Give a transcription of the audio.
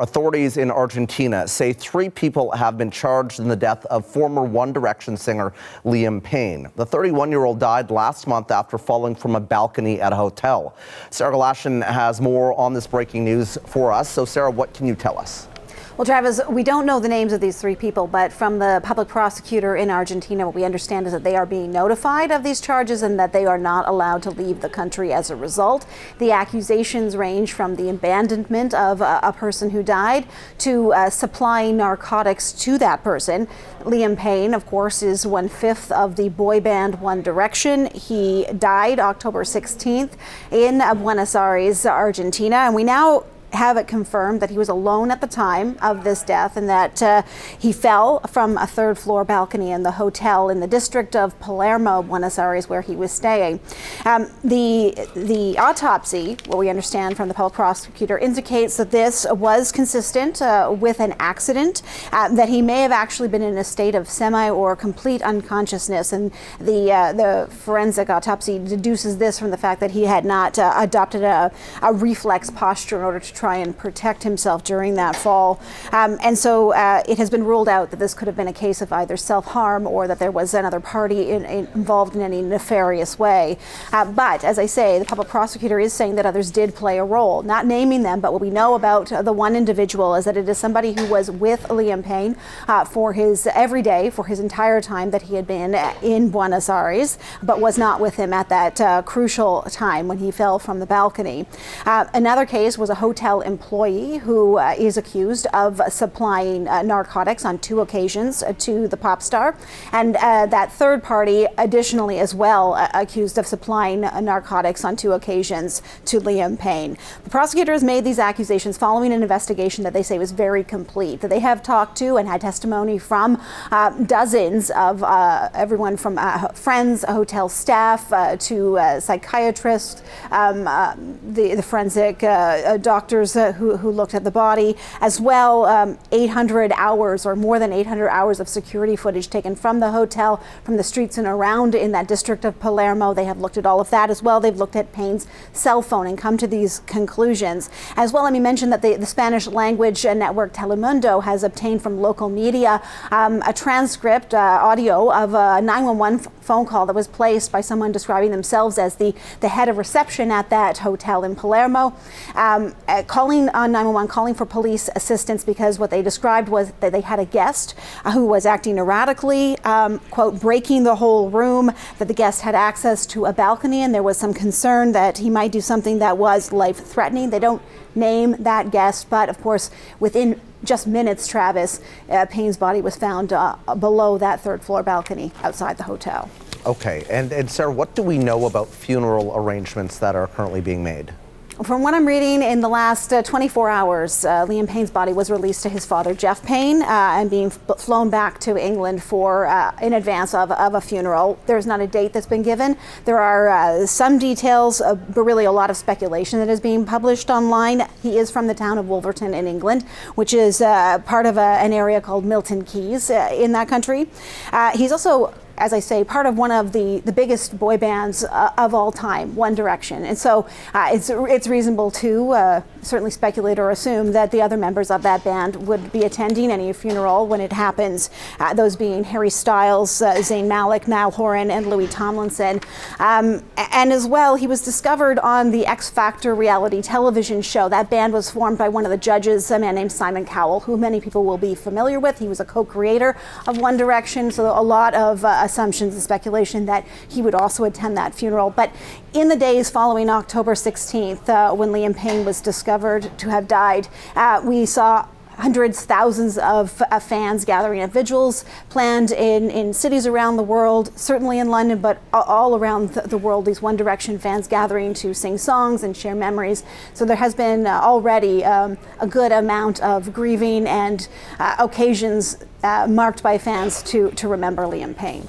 Authorities in Argentina say 3 people have been charged in the death of former One Direction singer Liam Payne. The 31-year-old died last month after falling from a balcony at a hotel. Sarah Lashin has more on this breaking news for us. So, Sarah, what can you tell us? Well, Travis, we don't know the names of these 3 people, but from the public prosecutor in Argentina, what we understand is that they are being notified of these charges and that they are not allowed to leave the country as a result. The accusations range from the abandonment of a person who died to supplying narcotics to that person. Liam Payne, of course, is 1/5 of the boy band One Direction. He died October 16th in Buenos Aires, Argentina, and we now have it confirmed that he was alone at the time of this death and that he fell from a 3rd-floor balcony in the hotel in the district of Palermo, Buenos Aires, where he was staying. The autopsy, what we understand from the public prosecutor, indicates that this was consistent with an accident, that he may have actually been in a state of semi or complete unconsciousness, and the forensic autopsy deduces this from the fact that he had not adopted a reflex posture in order to try and protect himself during that fall. And so it has been ruled out that this could have been a case of either self-harm or that there was another party involved in any nefarious way. But as I say, the public prosecutor is saying that others did play a role, not naming them, but what we know about the one individual is that it is somebody who was with Liam Payne for his every day, for his entire time that he had been in Buenos Aires, but was not with him at that crucial time when he fell from the balcony. Another case was a hotel employee who is accused of supplying narcotics on 2 occasions to the pop star, and that 3rd party additionally as well accused of supplying narcotics on 2 occasions to Liam Payne. The prosecutors made these accusations following an investigation that they say was very complete, that they have talked to and had testimony from dozens of everyone from friends, hotel staff, to psychiatrists, the forensic doctors who looked at the body, as well 800 hours or more than 800 hours of security footage taken from the hotel, from the streets and around in that district of Palermo. They have looked at all of that as well. They've looked at Payne's cell phone and come to these conclusions. As well, let me mention that the Spanish language network Telemundo has obtained from local media a transcript, audio of a 911 phone call that was placed by someone describing themselves as the head of reception at that hotel in Palermo, calling on 911, calling for police assistance because what they described was that they had a guest who was acting erratically, quote, breaking the whole room, that the guest had access to a balcony, and there was some concern that he might do something that was life-threatening. They don't name that guest, but of course, within just minutes, Travis, Payne's body was found below that 3rd-floor balcony outside the hotel. Okay, and Sarah, what do we know about funeral arrangements that are currently being made? From what I'm reading, in the last 24 hours, Liam Payne's body was released to his father, Jeff Payne, and being flown back to England for in advance of a funeral. There's not a date that's been given. There are some details, but really a lot of speculation that is being published online. He is from the town of Wolverton in England, which is part of an area called Milton Keynes in that country. He's also, as I say, part of one of the biggest boy bands of all time, One Direction. And so it's reasonable to certainly speculate or assume that the other members of that band would be attending any funeral when it happens, those being Harry Styles, Zayn Malik, Niall Horan, and Louis Tomlinson. And as well, he was discovered on the X Factor reality television show. That band was formed by one of the judges, a man named Simon Cowell, who many people will be familiar with. He was a co-creator of One Direction, so a lot of assumptions and speculation that he would also attend that funeral. But in the days following October 16th, when Liam Payne was discovered to have died, we saw hundreds, thousands of fans gathering at vigils planned in cities around the world, certainly in London, but all around the world, these One Direction fans gathering to sing songs and share memories. So there has been already a good amount of grieving and occasions marked by fans to remember Liam Payne.